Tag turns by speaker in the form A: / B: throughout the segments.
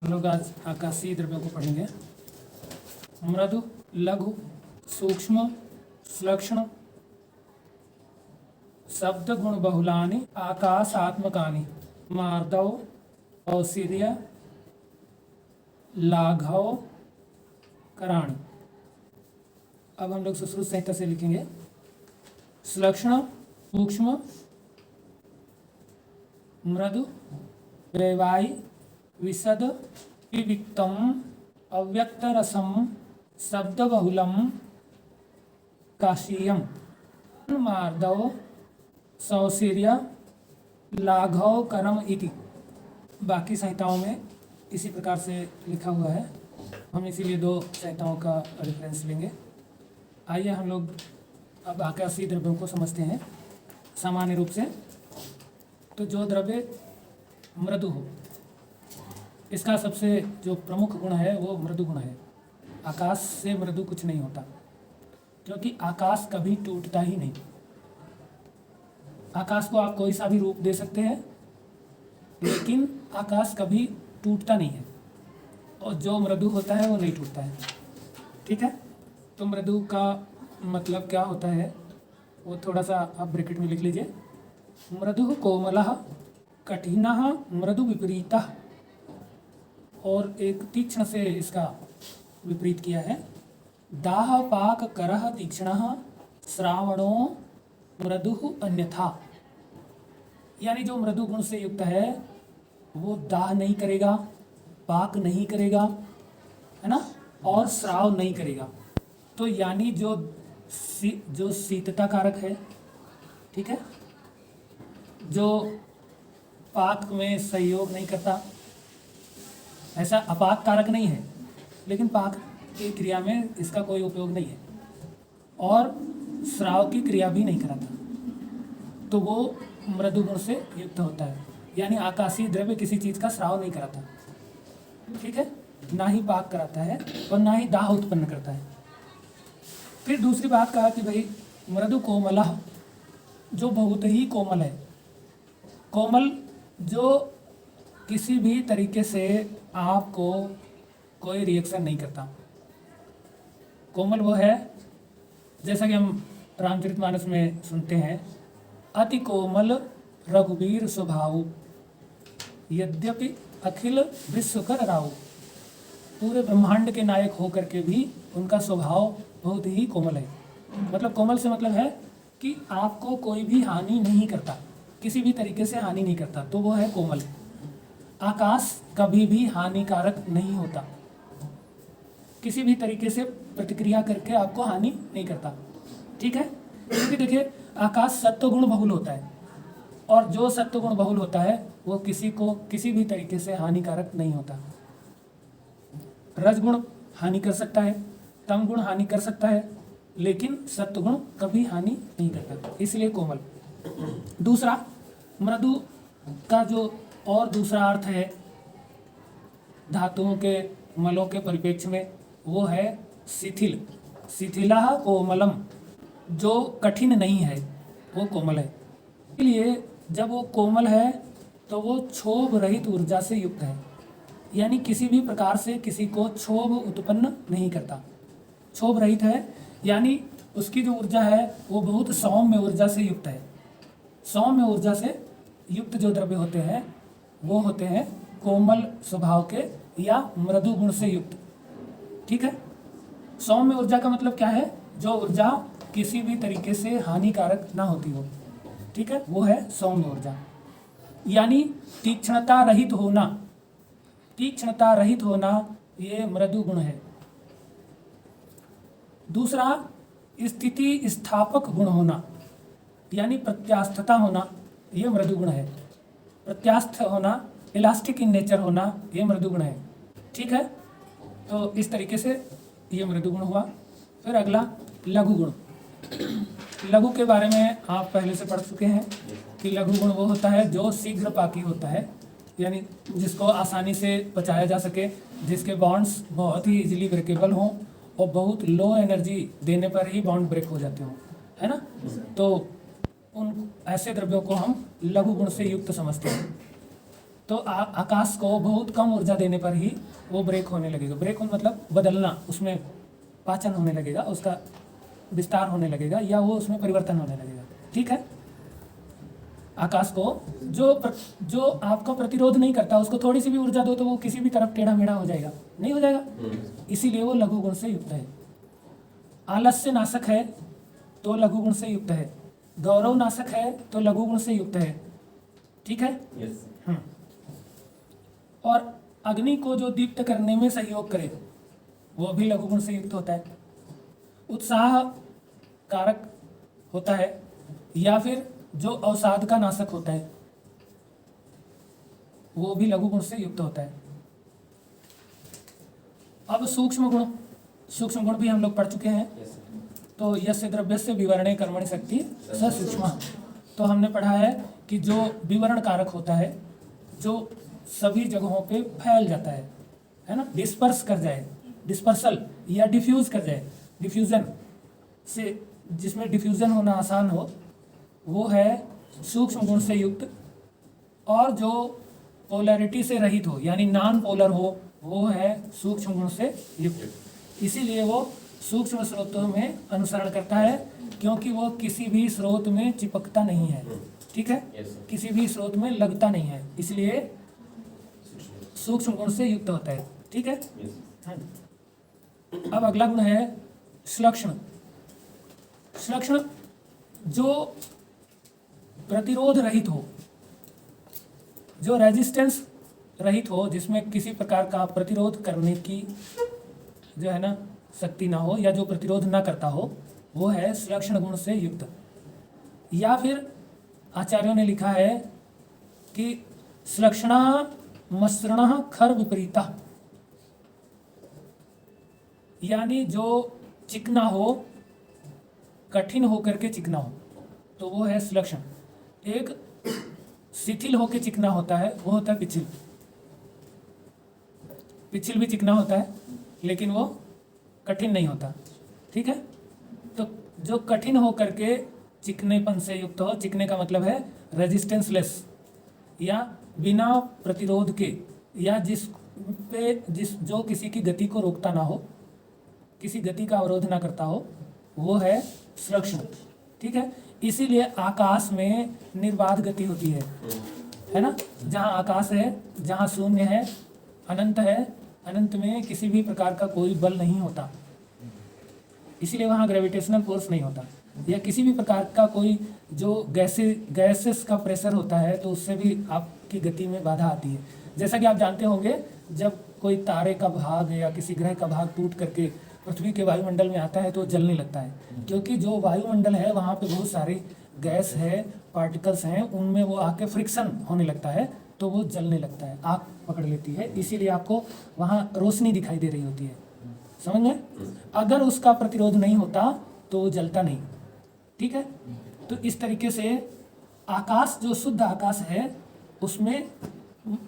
A: हम लोग आज आकाशीय द्रव्यों को पढ़ेंगे। मृदु, लघु, सूक्ष्म, श्लक्ष्ण, शब्द गुण बहुलानि आकाशात्मकानि मार्दव, औषधीय, लाघव, कराणि। अब हम लोग सुश्रुत संहिता से लिखेंगे। श्लक्ष्ण, सूक्ष्म, मृदु, रेवाई, विशद, विविक्तम, अव्यक्त रसम, शब्द बहुलम, काशीयम, मार्दव, सौशीर्य, लाघव, करम इति। बाकी संहिताओं में इसी प्रकार से लिखा हुआ है, हम इसीलिए दो संहिताओं का रेफरेंस लेंगे। आइए हम लोग अब आकाशीय द्रव्यों को समझते हैं सामान्य रूप से। तो जो द्रव्य मृदु हो, इसका सबसे जो प्रमुख गुण है वो मृदु गुण है। आकाश से मृदु कुछ नहीं होता, क्योंकि आकाश कभी टूटता ही नहीं। आकाश को आप कोई सा भी रूप दे सकते हैं, लेकिन आकाश कभी टूटता नहीं है, और जो मृदु होता है वो नहीं टूटता है। ठीक है, तो मृदु का मतलब क्या होता है वो थोड़ा सा आप ब्रैकेट में लिख लीजिए। मृदु कोमलः, कठिनः मृदु विपरीतः, और एक तीक्ष्ण से इसका विपरीत किया है। दाह पाक करः तीक्ष्णः, श्रावणो मृदु अन्यथा। यानी जो मृदु गुण से युक्त है वो दाह नहीं करेगा, पाक नहीं करेगा, है ना, और श्राव नहीं करेगा। तो यानी जो शीतता कारक है, ठीक है, जो पाक में सहयोग नहीं करता, ऐसा अपाक कारक नहीं है, लेकिन पाक की क्रिया में इसका कोई उपयोग नहीं है, और श्राव की क्रिया भी नहीं कराता, तो वो मृदु गुण से युक्त होता है। यानी आकाशीय द्रव्य किसी चीज़ का श्राव नहीं कराता, ठीक है, ना ही पाक कराता है और ना ही दाह उत्पन्न करता है। फिर दूसरी बात कहा कि भाई मृदु कोमलः, जो बहुत ही कोमल है। कोमल जो किसी भी तरीके से आपको कोई रिएक्शन नहीं करता। कोमल वो है, जैसा कि हम रामचरितमानस में सुनते हैं, अति कोमल रघुवीर स्वभाव, यद्यपि अखिल विश्व कर राव। पूरे ब्रह्मांड के नायक होकर के भी उनका स्वभाव बहुत ही कोमल है। मतलब कोमल से मतलब है कि आपको कोई भी हानि नहीं करता, किसी भी तरीके से हानि नहीं करता, तो वो है कोमल। आकाश कभी भी हानिकारक नहीं होता, किसी भी तरीके से प्रतिक्रिया करके आपको हानि नहीं करता, ठीक है। क्योंकि देखिए आकाश सत्वगुण बहुल होता है, और जो सत्वगुण बहुल होता है वो किसी को किसी भी तरीके से हानिकारक नहीं होता। रजगुण हानि कर सकता है, तम गुण हानि कर सकता है, लेकिन सत्वगुण कभी हानि नहीं करता, इसलिए कोमल। दूसरा मृदु का जो और दूसरा अर्थ है धातुओं के मलों के परिप्रेक्ष्य में, वो है शिथिल। शिथिलः कोमलम, जो कठिन नहीं है वो कोमल है। इसलिए जब वो कोमल है तो वो क्षोभ रहित ऊर्जा से युक्त है, यानी किसी भी प्रकार से किसी को क्षोभ उत्पन्न नहीं करता। क्षोभ रहित है यानी उसकी जो ऊर्जा है वो बहुत सौम्य ऊर्जा से युक्त है। सौम्य ऊर्जा से युक्त जो द्रव्य होते हैं वो होते हैं कोमल स्वभाव के या मृदु गुण से युक्त, ठीक है। सौम्य ऊर्जा का मतलब क्या है? जो ऊर्जा किसी भी तरीके से हानिकारक ना होती हो, ठीक है, वो है सौम्य ऊर्जा। यानी तीक्ष्णता रहित होना, तीक्ष्णता रहित होना ये मृदु गुण है। दूसरा स्थिति स्थापक गुण होना, यानी प्रत्यास्थता होना, ये मृदु गुण है। प्रत्यास्थ होना, इलास्टिक इन नेचर होना, ये मृदु गुण है, ठीक है। तो इस तरीके से ये मृदु गुण हुआ। फिर अगला लघु गुण। लघु के बारे में आप पहले से पढ़ चुके हैं कि लघु गुण वो होता है जो शीघ्र पाकी होता है, यानी जिसको आसानी से पचाया जा सके, जिसके बॉन्ड्स बहुत ही इजीली ब्रेकेबल हों और बहुत लो एनर्जी देने पर ही बॉन्ड ब्रेक हो जाते हों, है ना। तो उन ऐसे द्रव्यों को हम लघु गुण से युक्त समझते हैं। तो आकाश को बहुत कम ऊर्जा देने पर ही वो ब्रेक होने लगेगा। ब्रेक होने मतलब बदलना, उसमें पाचन होने लगेगा, उसका विस्तार होने लगेगा, या वो उसमें परिवर्तन होने लगेगा। ठीक है, आकाश को जो आपका प्रतिरोध नहीं करता, उसको थोड़ी सी भी ऊर्जा दो तो वो किसी भी तरफ टेढ़ा मेढ़ा हो जाएगा, नहीं हो जाएगा, इसीलिए वो लघु गुण से युक्त है। आलस्य नाशक है तो लघु गुण से युक्त है, गौरव नाशक है तो लघु गुण से युक्त है। ठीक है। और अग्नि को जो दीप्त करने में सहयोग करे वो भी लघु गुण से युक्त होता है। उत्साह कारक होता है, या फिर जो अवसाद का नाशक होता है वो भी लघु गुण से युक्त होता है। अब सूक्ष्म गुण भी हम लोग पढ़ चुके हैं। तो यस्य द्रव्यस्य विवरणे कर्मणि शक्ति स सूक्ष्म। तो हमने पढ़ा है कि जो विवरण कारक होता है, जो सभी जगहों पे फैल जाता है ना, डिस्पर्स कर जाए, डिस्पर्सल या डिफ्यूज कर जाए, डिफ्यूजन से, जिसमें डिफ्यूजन होना आसान हो, वो है सूक्ष्म गुण से युक्त। और जो पोलैरिटी से रहित हो यानी नॉन पोलर हो, वो है सूक्ष्म गुण से युक्त। इसीलिए वो सूक्ष्म स्रोतों में अनुसरण करता है, क्योंकि वो किसी भी स्रोत में चिपकता नहीं है। ठीक है, किसी भी स्रोत में लगता नहीं है, इसलिए सूक्ष्म गुण से युक्त होता है। ठीक है। अब अगला गुण है श्लक्षण। श्लक्षण जो प्रतिरोध रहित हो, जो रेजिस्टेंस रहित हो, जिसमें किसी प्रकार का प्रतिरोध करने की जो है ना शक्ति ना हो, या जो प्रतिरोध ना करता हो, वो है श्लक्षण गुण से युक्त। या फिर आचार्यों ने लिखा है कि श्लक्षणा मसृण खर विपरीता, यानी जो चिकना हो, कठिन होकर के चिकना हो, तो वो है श्लक्षण। एक शिथिल होकर चिकना होता है, वो होता है पिछिल। पिछिल भी चिकना होता है लेकिन वो कठिन नहीं होता। ठीक है, तो जो कठिन होकर के चिकनेपन से युक्त हो, चिकने का मतलब है रेजिस्टेंसलेस, या बिना प्रतिरोध के, या जो किसी की गति को रोकता ना हो, किसी गति का अवरोध ना करता हो, वो है श्लक्षण। ठीक है, इसीलिए आकाश में निर्बाध गति होती है ना। जहाँ आकाश है, जहाँ शून्य है, अनंत है, अनंत में किसी भी प्रकार का कोई बल नहीं होता, इसीलिए वहाँ ग्रेविटेशनल फोर्स नहीं होता, या किसी भी प्रकार का कोई जो गैसेस का प्रेशर होता है, तो उससे भी आपकी गति में बाधा आती है। जैसा कि आप जानते होंगे, जब कोई तारे का भाग या किसी ग्रह का भाग टूट करके पृथ्वी के वायुमंडल में आता है तो जलने लगता है, क्योंकि जो वायुमंडल है वहाँ पे बहुत सारे गैस है, पार्टिकल्स हैं, उनमें वो आके फ्रिक्शन होने लगता है, तो वो जलने लगता है, आग पकड़ लेती है, इसीलिए आपको वहाँ रोशनी दिखाई दे रही होती है। समझ गए? अगर उसका प्रतिरोध नहीं होता तो वो जलता नहीं। ठीक है, तो इस तरीके से आकाश, जो शुद्ध आकाश है, उसमें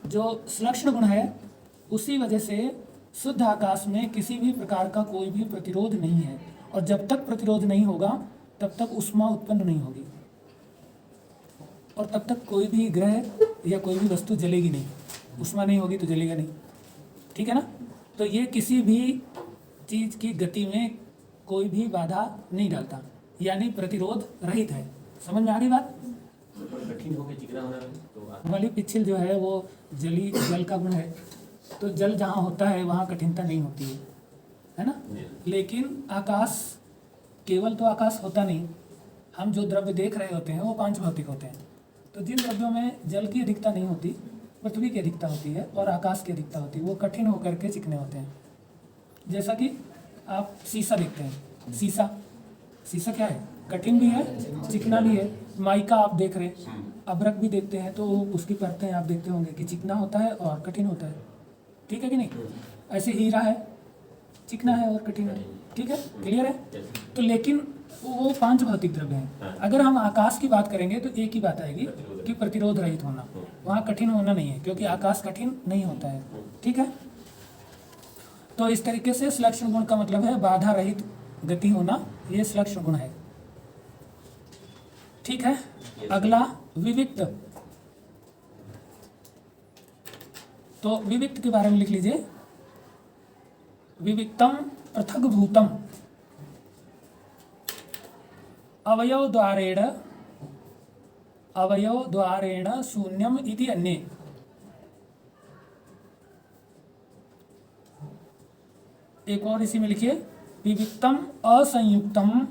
A: जो श्लक्षण गुण है, उसी वजह से शुद्ध आकाश में किसी भी प्रकार का कोई भी प्रतिरोध नहीं है, और जब तक प्रतिरोध नहीं होगा तब तक ऊष्मा उत्पन्न नहीं होगी, और तब तक कोई भी ग्रह या कोई भी वस्तु जलेगी नहीं। ऊष्मा नहीं होगी तो जलेगा नहीं। ठीक है ना। तो ये किसी भी चीज़ की गति में कोई भी बाधा नहीं डालता, यानी प्रतिरोध रहित है। समझ में आ रही बात?
B: कठिन होकर चिकना होना तो
A: वाली पिछिल जो है वो जल का गुण है, तो जल जहाँ होता है वहाँ कठिनता नहीं होती है ना। लेकिन आकाश, केवल तो आकाश होता नहीं, हम जो द्रव्य देख रहे होते हैं वो पांच भौतिक होते हैं। तो जिन द्रव्यों में जल की अधिकता नहीं होती, पृथ्वी की अधिकता होती है और आकाश की अधिकता होती है, वो कठिन होकर के चिकने होते हैं। जैसा कि आप शीशा देखते हैं, शीशा क्या है? कठिन भी है, चिकना भी है। माइका आप देख रहे हैं, अभ्रक भी देखते हैं, तो उसकी परतें आप देखते होंगे कि चिकना होता है और कठिन होता है। ठीक है कि नहीं? ऐसे हीरा है, चिकना है और कठिन है। ठीक है, क्लियर है? तो लेकिन वो पांच भौतिक द्रव्य हैं। अगर हम आकाश की बात करेंगे तो एक ही बात आएगी कि प्रतिरोध रहित होना, वहाँ कठिन होना नहीं है, क्योंकि आकाश कठिन नहीं होता है। ठीक है, तो इस तरीके से श्लक्षण गुण का मतलब है बाधा रहित गति होना, ये श्लक्षण गुण है। ठीक है, अगला विविक्त। तो विविक्त के बारे में लिख लीजिए, विविक्तम पृथक भूतम अवयव द्वारेण शून्यम इति अन्ये। एक और इसी में लिखिए, विविक्तम असंयुक्तम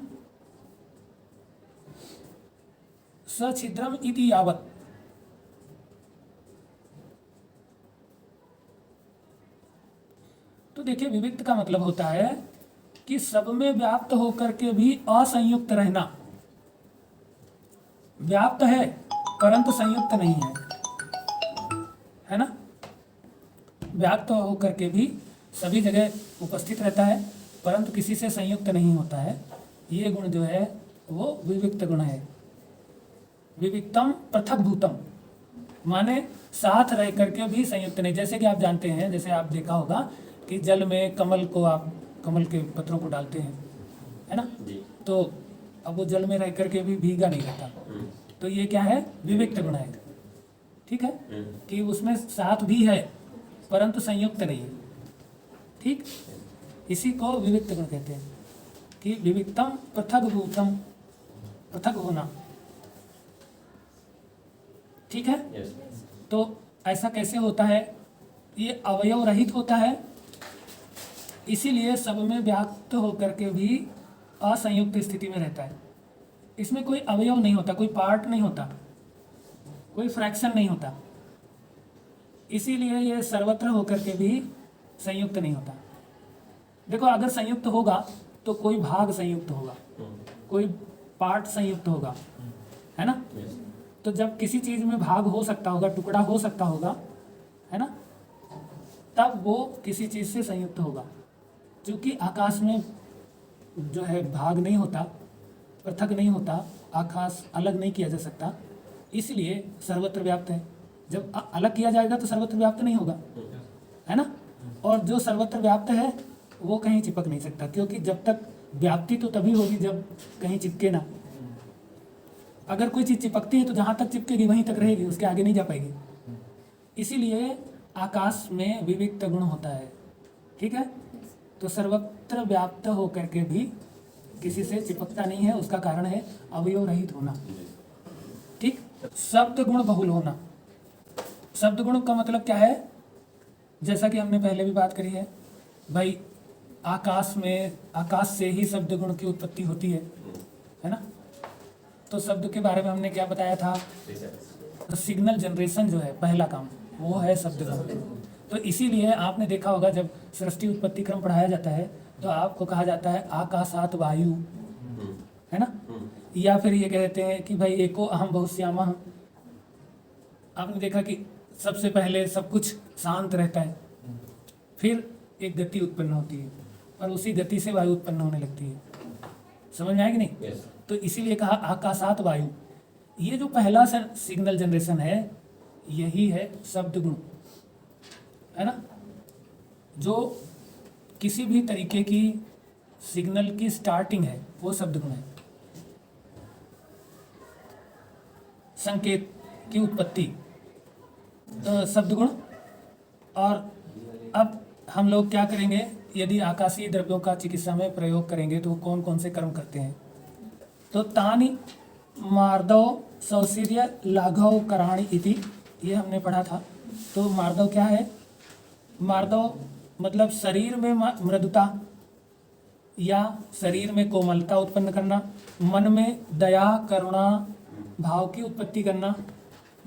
A: सछिद्रम इति यावत्। तो देखिए, विविक्त का मतलब होता है कि सब में व्याप्त होकर के भी असंयुक्त रहना। व्याप्त है परंतु संयुक्त नहीं है ना। व्याप्त होकर के भी सभी जगह उपस्थित रहता है परंतु किसी से संयुक्त नहीं होता है। ये गुण जो है वो विविक्त गुण है। विविक्तम पृथक भूतम माने साथ रह करके भी संयुक्त नहीं। जैसे कि आप जानते हैं, जैसे आप देखा होगा कि जल में कमल को आप कमल के पत्रों को डालते हैं, है ना, तो अब वो जल में रह करके भी भीगा नहीं रहता। तो ये क्या है, विविक्त गुण है। ठीक है, कि उसमें साथ भी है परंतु संयुक्त नहीं है। ठीक, इसी को विविक्त गुण कहते हैं कि विविक्तम पृथक भूतम, पृथक होना। ठीक है, तो ऐसा कैसे होता है, ये अवयव रहित होता है, इसीलिए सब में व्याप्त होकर के भी असंयुक्त स्थिति में रहता है। इसमें कोई अवयव नहीं होता, कोई पार्ट नहीं होता, कोई फ्रैक्शन नहीं होता, इसीलिए ये सर्वत्र होकर के भी संयुक्त नहीं होता। देखो, अगर संयुक्त होगा तो कोई भाग संयुक्त होगा, कोई पार्ट संयुक्त होगा, है ना। तो जब किसी चीज में भाग हो सकता होगा, टुकड़ा हो सकता होगा, है ना, तब वो किसी चीज से संयुक्त होगा। क्योंकि आकाश में जो है भाग नहीं होता, पृथक नहीं होता, आकाश अलग नहीं किया जा सकता, इसलिए सर्वत्र व्याप्त है। जब अलग किया जाएगा तो सर्वत्र व्याप्त नहीं होगा, है ना। और जो सर्वत्र व्याप्त है वो कहीं चिपक नहीं सकता, क्योंकि जब तक व्याप्ति तो तभी होगी जब कहीं चिपके ना। अगर कोई चीज चिपकती है तो जहां तक चिपकेगी वहीं तक रहेगी, उसके आगे नहीं जा पाएगी। इसीलिए आकाश में विविक्त गुण होता है। ठीक है, तो सर्वत्र व्याप्त होकर के भी किसी से चिपकता नहीं है, उसका कारण है अवयव रहित होना। ठीक, शब्द गुण बहुल होना। शब्द गुण का मतलब क्या है, जैसा कि हमने पहले भी बात करी है भाई, आकाश में, आकाश से ही शब्द गुण की उत्पत्ति होती है ना। तो शब्द के बारे में हमने क्या बताया था, तो सिग्नल जनरेशन जो है पहला काम वो है शब्द गुण। तो इसीलिए आपने देखा होगा जब सृष्टि उत्पत्ति क्रम पढ़ाया जाता है तो आपको कहा जाता है आकाशात वायु, है ना, या फिर ये कहते हैं कि भाई एको अहम बहुश्यामः। आपने देखा कि सबसे पहले सब कुछ शांत रहता है, फिर एक गति उत्पन्न होती है और उसी गति से वायु उत्पन्न होने लगती है। समझ में आएगी नहीं? तो इसीलिए कहा आकाशात वायु। ये जो पहला सिग्नल जनरेशन है यही है शब्द गुण, है ना, जो किसी भी तरीके की सिग्नल की स्टार्टिंग है वो शब्द गुण है। संकेत की उत्पत्ति शब्द गुण। और अब हम लोग क्या करेंगे, यदि आकाशीय द्रव्यों का चिकित्सा में प्रयोग करेंगे तो कौन कौन से कर्म करते हैं। तो तानि मार्दव सौशीर्य लाघव कराणी इति, ये हमने पढ़ा था। तो मार्दव क्या है, मार्दव मतलब शरीर में मृदुता या शरीर में कोमलता उत्पन्न करना, मन में दया करुणा भाव की उत्पत्ति करना,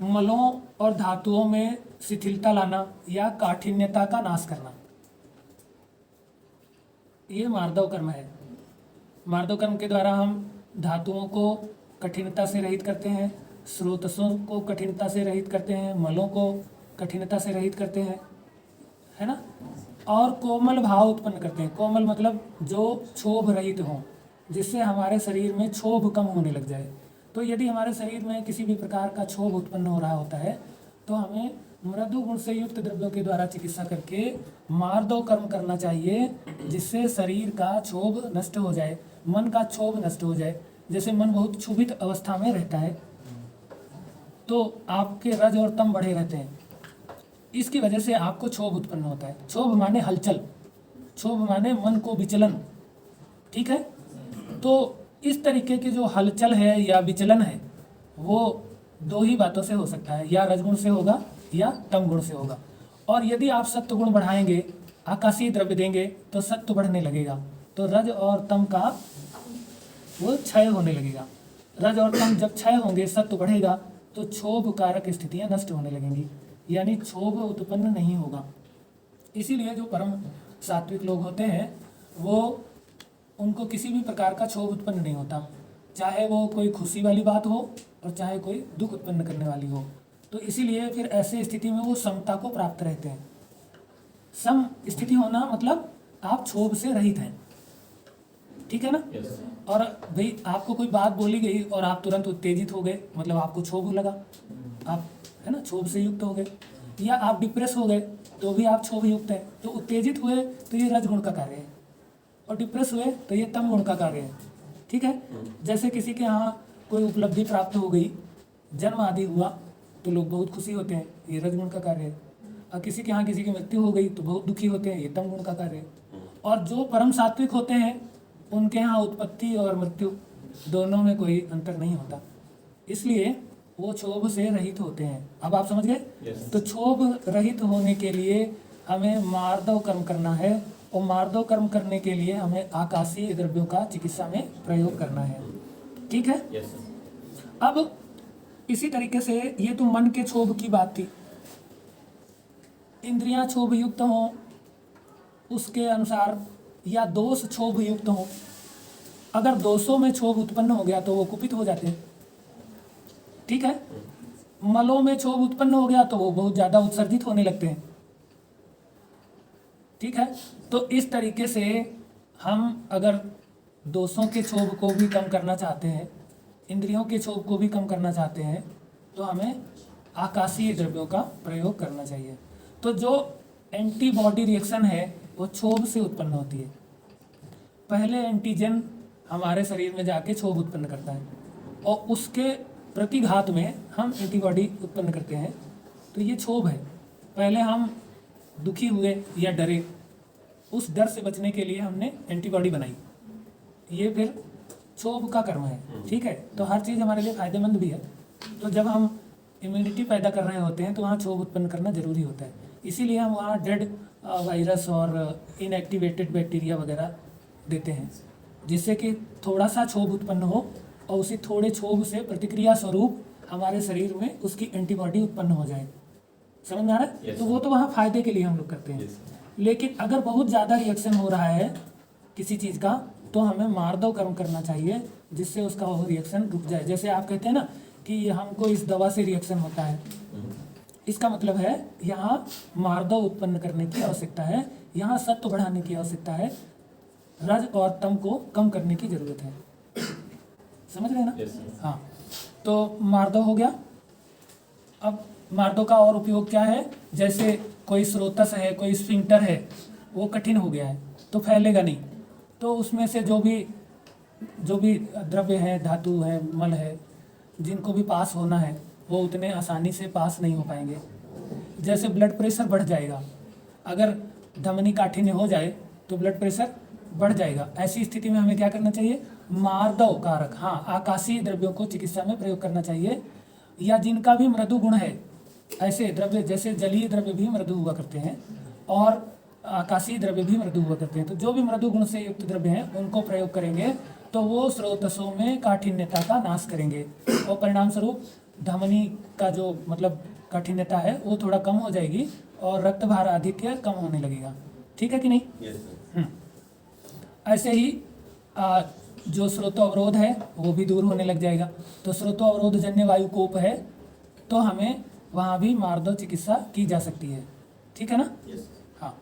A: मलों और धातुओं में शिथिलता लाना या काठिन्यता का नाश करना, ये मार्दव कर्म है। मार्दव कर्म के द्वारा हम धातुओं को कठिनता से रहित करते हैं, स्रोतसों को कठिनता से रहित करते हैं, मलों को कठिनता से रहित करते हैं, है ना, और कोमल भाव उत्पन्न करते हैं। कोमल मतलब जो क्षोभ रहित हों, जिससे हमारे शरीर में क्षोभ कम होने लग जाए। तो यदि हमारे शरीर में किसी भी प्रकार का क्षोभ उत्पन्न हो रहा होता है तो हमें मृदु गुण से युक्त द्रव्यों के द्वारा चिकित्सा करके मार्दव कर्म करना चाहिए, जिससे शरीर का क्षोभ नष्ट हो जाए, मन का क्षोभ नष्ट हो जाए। जैसे मन बहुत क्षुभित अवस्था में रहता है तो आपके रज और तम बढ़े रहते हैं, इसकी वजह से आपको क्षोभ उत्पन्न होता है। क्षोभ माने हलचल, क्षोभ माने मन को विचलन, ठीक है। तो इस तरीके की जो हलचल है या विचलन है वो दो ही बातों से हो सकता है, या रजगुण से होगा या तम गुण से होगा। और यदि आप सत्व गुण बढ़ाएंगे, आकाशीय द्रव्य देंगे तो सत्व बढ़ने लगेगा, तो रज और तम का वो क्षय होने लगेगा। रज और तम जब क्षय होंगे, सत्व बढ़ेगा, तो क्षोभ कारक स्थितियां नष्ट होने लगेंगी, यानी क्षोभ उत्पन्न नहीं होगा। इसीलिए जो परम सात्विक लोग होते हैं वो उनको किसी भी प्रकार का क्षोभ उत्पन्न नहीं होता, चाहे वो कोई खुशी वाली बात हो और चाहे कोई दुख उत्पन्न करने वाली हो। तो इसीलिए फिर ऐसे स्थिति में वो समता को प्राप्त रहते हैं। सम स्थिति होना मतलब आप क्षोभ से रहित हैं, ठीक है ना। और भाई आपको कोई बात बोली गई और आप तुरंत उत्तेजित हो गए, मतलब आपको क्षोभ लगा, आप है ना क्षोभ से युक्त हो गए। या आप डिप्रेस हो गए तो भी आप क्षोभ युक्त हैं। तो उत्तेजित हुए तो ये रजगुण का कार्य है, और डिप्रेस हुए तो ये तम गुण का कार्य है, ठीक है। जैसे किसी के यहाँ कोई उपलब्धि प्राप्त हो गई, जन्म आदि हुआ, तो लोग बहुत खुशी होते हैं, ये रजगुण का कार्य है। और किसी के यहाँ किसी की मृत्यु हो गई तो बहुत दुखी होते हैं, ये तम गुण का कार्य है। और जो परम सात्विक होते हैं उनके यहाँ उत्पत्ति और मृत्यु दोनों में कोई अंतर नहीं होता, इसलिए वो क्षोभ से रहित होते हैं। अब आप समझ गए। तो क्षोभ रहित होने के लिए हमें मार्दव कर्म करना है, और मार्दव कर्म करने के लिए हमें आकाशीय द्रव्यों का चिकित्सा में प्रयोग करना है, ठीक है। अब इसी तरीके से ये तो मन के क्षोभ की बात थी। इंद्रियां क्षोभ युक्त हों उसके अनुसार, या दोष क्षोभ युक्त हों। अगर दोषों में क्षोभ उत्पन्न हो गया तो वो कुपित हो जाते हैं, ठीक है। मलों में क्षोभ उत्पन्न हो गया तो वो बहुत ज़्यादा उत्सर्जित होने लगते हैं, ठीक है। तो इस तरीके से हम अगर दोषों के क्षोभ को भी कम करना चाहते हैं, इंद्रियों के क्षोभ को भी कम करना चाहते हैं, तो हमें आकाशीय द्रव्यों का प्रयोग करना चाहिए। तो जो एंटीबॉडी रिएक्शन है वो क्षोभ से उत्पन्न होती है। पहले एंटीजन हमारे शरीर में जाके क्षोभ उत्पन्न करता है, और उसके प्रतिघात में हम एंटीबॉडी उत्पन्न करते हैं, तो ये क्षोभ है। पहले हम दुखी हुए या डरे, उस डर से बचने के लिए हमने एंटीबॉडी बनाई, ये फिर क्षोभ का कर्म है, ठीक है। तो हर चीज़ हमारे लिए फायदेमंद भी है। तो जब हम इम्यूनिटी पैदा कर रहे होते हैं तो वहाँ क्षोभ उत्पन्न करना जरूरी होता है, इसीलिए हम वहाँ डेड वायरस और इनएक्टिवेटेड बैक्टीरिया वगैरह देते हैं, जिससे कि थोड़ा सा क्षोभ उत्पन्न हो और उसी थोड़े क्षोभ से प्रतिक्रिया स्वरूप हमारे शरीर में उसकी एंटीबॉडी उत्पन्न हो जाए। समझ में आ रहा है। तो वो तो वहाँ फायदे के लिए हम लोग करते हैं। लेकिन अगर बहुत ज़्यादा रिएक्शन हो रहा है किसी चीज़ का, तो हमें मार्दव कर्म करना चाहिए, जिससे उसका वो रिएक्शन रुक जाए। जैसे आप कहते हैं ना कि हमको इस दवा से रिएक्शन होता है, इसका मतलब है यहाँ मार्दव उत्पन्न करने की आवश्यकता है, यहाँ सत्व बढ़ाने की आवश्यकता है, रज और तम को कम करने की जरूरत है। समझ रहे हैं ना। हाँ, तो मार्दव हो गया। अब मार्दव का और उपयोग क्या है, जैसे कोई स्रोतस है, कोई स्फिंक्टर है, वो कठिन हो गया है तो फैलेगा नहीं, तो उसमें से जो भी द्रव्य है, धातु है, मल है, जिनको भी पास होना है वो उतने आसानी से पास नहीं हो पाएंगे। जैसे ब्लड प्रेशर बढ़ जाएगा, अगर धमनी काठिन्य हो जाए तो ब्लड प्रेशर बढ़ जाएगा। ऐसी स्थिति में हमें क्या करना चाहिए, मार्दव कारक, हाँ, आकाशीय द्रव्यों को चिकित्सा में प्रयोग करना चाहिए। या जिनका भी मृदु गुण है, ऐसे द्रव्य, जैसे जलीय द्रव्य भी मृदु हुआ करते हैं और आकाशीय द्रव्य भी मृदु हुआ करते हैं, तो जो भी मृदु गुण से युक्त द्रव्य हैं उनको प्रयोग करेंगे तो वो स्रोतसों में काठिन्यता का नाश करेंगे, और परिणाम स्वरूप धमनी का जो मतलब काठिन्यता है वो थोड़ा कम हो जाएगी और रक्त भार आधिक्य कम होने लगेगा। ठीक है कि नहीं। ऐसे ही जो स्रोतोवरोध है वो भी दूर होने लग जाएगा। तो स्रोतोवरोध जन्य वायु कोप है तो हमें वहाँ भी मार्दव चिकित्सा की जा सकती है। ठीक है ना। हाँ,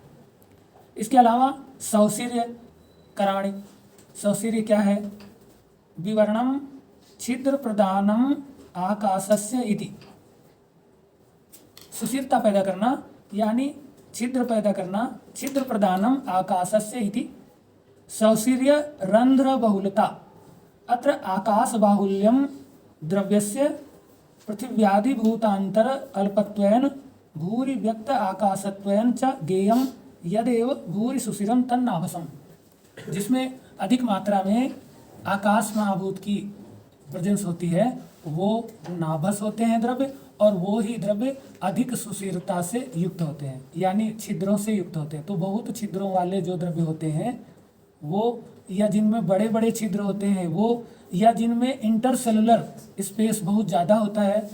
A: इसके अलावा सौशीर्य कराणी। सौशीर्य क्या है, विवरणम छिद्र प्रदानम आकाशस्य इति। सुशीलता पैदा करना यानी छिद्र पैदा करना, छिद्र प्रदानम आकाशस्य इति। सौशीर्य रंध्र बहुलता, अत्र आकाश बाहुल्यम द्रव्यस्य पृथिव्यादिभूतांतर अल्पत्वेन भूरि व्यक्त आकाशत्वेन च गेयम यदेव भूरि सुशिरम तन्नाभसम, जिसमें अधिक मात्रा में आकाश महाभूत की प्रेजेंस होती है वो नाभस होते हैं द्रव्य, और वो ही द्रव्य अधिक सुशीलता से युक्त होते हैं, यानी छिद्रों से युक्त होते हैं। तो बहुत छिद्रों वाले जो द्रव्य होते हैं वो, या जिनमें बड़े बड़े छिद्र होते हैं वो, या जिनमें इंटरसेलुलर स्पेस बहुत ज़्यादा होता है,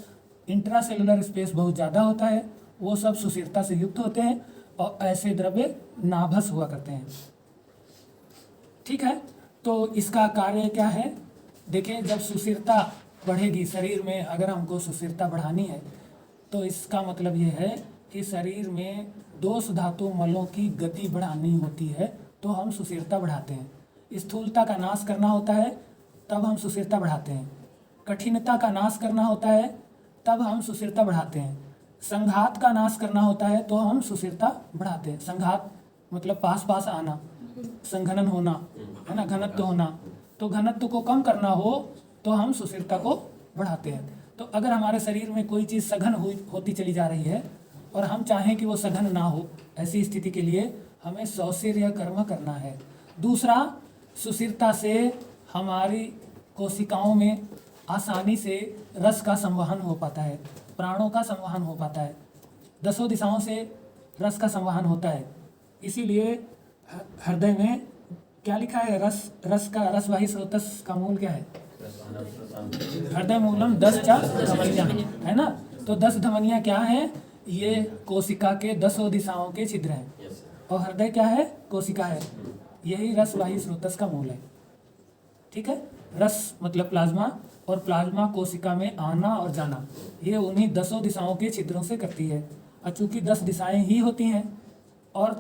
A: इंट्रासेलुलर स्पेस बहुत ज़्यादा होता है, वो सब सुशीलता से युक्त होते हैं और ऐसे द्रव्य नाभस हुआ करते हैं। ठीक है, तो इसका कार्य क्या है? देखिए, जब सुशीलता बढ़ेगी शरीर में, अगर हमको सुशीलता बढ़ानी है तो इसका मतलब ये है कि शरीर में दोष धातु मलों की गति बढ़ानी होती है, तो हम सुशीलता बढ़ाते हैं। स्थूलता का नाश करना होता है तब हम सुशीलता बढ़ाते हैं। कठिनता का नाश करना होता है तब हम सुशीलता बढ़ाते हैं। संघात का नाश करना होता है तो हम सुशीलता बढ़ाते हैं। संघात मतलब पास पास आना, संघनन होना, है ना, घनत्व होना। तो घनत्व को कम करना हो तो हम सुशीलता को बढ़ाते हैं। तो अगर हमारे शरीर में कोई चीज़ सघन होती चली जा रही है और हम चाहें कि वो सघन ना हो, ऐसी स्थिति के लिए हमें सौशील्य कर्म करना है। दूसरा, सुशीलता से हमारी कोशिकाओं में आसानी से रस का संवहन हो पाता है, प्राणों का संवहन हो पाता है, दसों दिशाओं से रस का संवहन होता है। इसीलिए हृदय में क्या लिखा है? रसवाही स्रोतस का मूल क्या है? हृदय मूलम 10 धमनियाँ, है ना। तो 10 धमनियाँ क्या हैं? ये कोशिका के 10 दिशाओं के छिद्र हैं, और हृदय क्या है? कोशिका है। यही रसवाही स्रोतस का मूल है। ठीक है, रस मतलब प्लाज्मा, और प्लाज्मा कोशिका में आना और जाना ये उन्हीं 10 दिशाओं के छिद्रों से करती है। और चूंकि 10 दिशाएं ही होती हैं और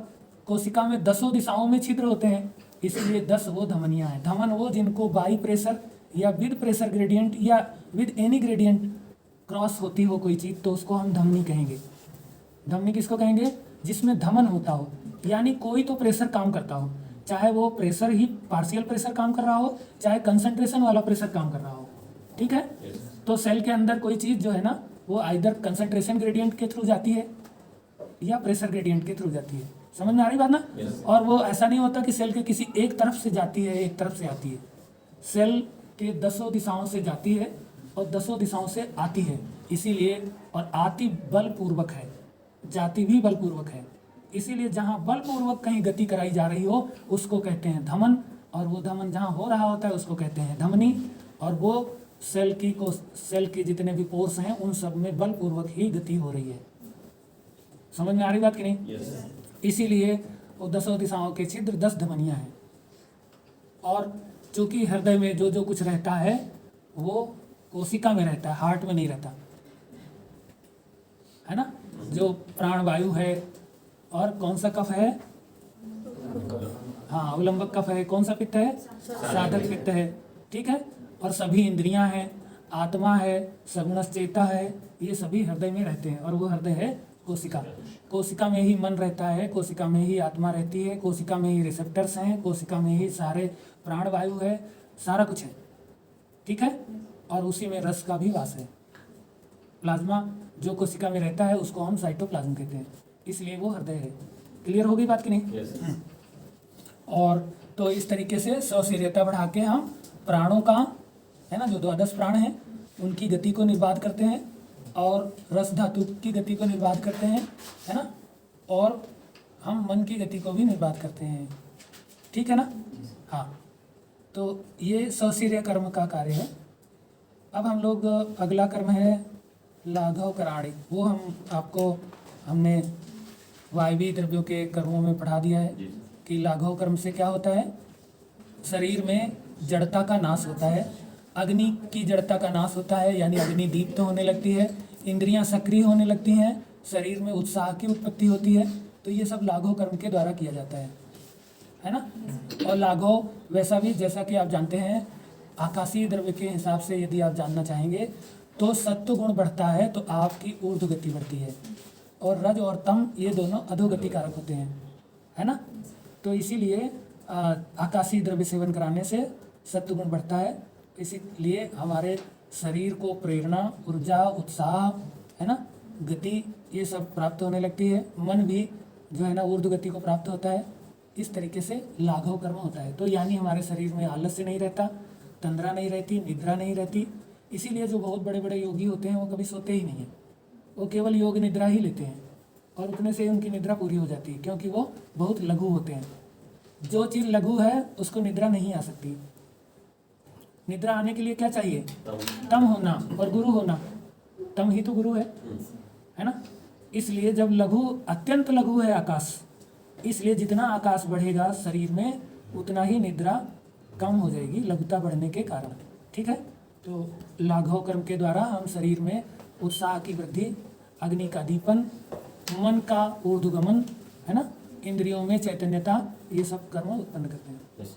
A: कोशिका में 10 दिशाओं में छिद्र होते हैं, इसीलिए 10 वो धमनियाँ हैं। धमन वो जिनको बाई प्रेशर या विद प्रेशर ग्रेडियंट या विद एनी ग्रेडियंट क्रॉस होती हो कोई चीज़, तो उसको हम धमनी कहेंगे। धमनी किसको कहेंगे? जिसमें धमन होता हो, यानी कोई तो प्रेशर काम करता हो, चाहे वो प्रेशर ही पार्शियल प्रेशर काम कर रहा हो, चाहे कंसंट्रेशन वाला प्रेशर काम कर रहा हो। ठीक है, तो सेल के अंदर कोई चीज़ जो है ना, वो आइदर कंसंट्रेशन ग्रेडियंट के थ्रू जाती है या प्रेशर ग्रेडियंट के थ्रू जाती है। समझ में आ रही बात ना? और वो ऐसा नहीं होता कि सेल के किसी एक तरफ से जाती है एक तरफ से आती है। सेल के 10 दिशाओं से जाती है और 10 दिशाओं से आती है, इसीलिए। और आती बलपूर्वक है, जाती भी बलपूर्वक है। इसीलिए जहाँ बलपूर्वक कहीं गति कराई जा रही हो उसको कहते हैं धमन, और वो धमन जहाँ हो रहा होता है उसको कहते हैं धमनी। और वो सेल की जितने भी पोर्स हैं उन सब में बलपूर्वक ही गति हो रही है। समझ में आ रही बात कि नहीं? इसीलिए वो 10 दिशाओं के छिद्र 10 धमनियाँ हैं। और चूँकि हृदय में जो जो कुछ रहता है वो कोशिका में रहता है, हार्ट में नहीं रहता, है ना। जो प्राण वायु है, और कौन सा कफ है? हाँ, उलंबक कफ है। कौन सा पित्त है? साधक पित्त है। ठीक है, और सभी इंद्रियां हैं, आत्मा है, सगुणश्चेता है, ये सभी हृदय में रहते हैं। और वो हृदय है कोशिका। कोशिका में ही मन रहता है, कोशिका में ही आत्मा रहती है, कोशिका में ही रिसेप्टर्स हैं, कोशिका में ही सारे प्राण वायु है, सारा कुछ है। ठीक है, और उसी में रस का भी वास है। प्लाज्मा जो कोशिका में रहता है उसको हम साइटोप्लाज्म कहते हैं, इसलिए वो हृदय है। क्लियर हो गई बात कि नहीं? और तो इस तरीके से सौशील्यता बढ़ा के हम प्राणों का, है ना, जो 12 प्राण हैं उनकी गति को निर्बाध करते हैं, और रस धातु की गति को निर्बाध करते हैं, है ना, और हम मन की गति को भी निर्बाध करते हैं। ठीक है ना? हाँ, तो ये सौशील्य कर्म का कार्य है। अब हम लोग अगला कर्म है लाघव कराणी। वो हमने वायवीय द्रव्यों के कर्मों में पढ़ा दिया है कि लाघव कर्म से क्या होता है। शरीर में जड़ता का नाश होता है, अग्नि की जड़ता का नाश होता है, यानी अग्नि दीप्त होने लगती है, इंद्रियां सक्रिय होने लगती हैं, शरीर में उत्साह की उत्पत्ति होती है। तो ये सब लाघव कर्म के द्वारा किया जाता है ना। और लाघव वैसा भी, जैसा कि आप जानते हैं, आकाशीय द्रव्य के हिसाब से यदि आप जानना चाहेंगे तो सत्व गुण बढ़ता है तो आपकी ऊर्ध्व गति बढ़ती है, और रज और तम ये दोनों अधोगति कारक होते हैं, है ना। तो इसीलिए आकाशीय द्रव्य सेवन कराने से सत्व गुण बढ़ता है। इसीलिए हमारे शरीर को प्रेरणा, ऊर्जा, उत्साह, है ना, गति ये सब प्राप्त होने लगती है। मन भी जो है ना ऊर्ध्व गति को प्राप्त होता है। इस तरीके से लाघव कर्म होता है। तो यानी हमारे शरीर में आलस्य नहीं रहता, तंद्रा नहीं रहती, निद्रा नहीं रहती। इसीलिए जो बहुत बड़े बड़े योगी होते हैं वो कभी सोते ही नहीं हैं, वो केवल योग निद्रा ही लेते हैं और उतने से ही उनकी निद्रा पूरी हो जाती है, क्योंकि वो बहुत लघु होते हैं। जो चीज़ लघु है उसको निद्रा नहीं आ सकती। निद्रा आने के लिए क्या चाहिए? तम होना और गुरु होना। तम ही तो गुरु है ना। इसलिए जब लघु, अत्यंत लघु है आकाश, इसलिए जितना आकाश बढ़ेगा शरीर में उतना ही निद्रा कम हो जाएगी, लघुता बढ़ने के कारण। ठीक है, तो लाघव कर्म के द्वारा हम शरीर में उत्साह की वृद्धि, अग्नि का दीपन, मन का ऊर्ध्वगमन, है ना, इंद्रियों में चैतन्यता, ये सब कर्म उत्पन्न करते हैं।
B: Yes.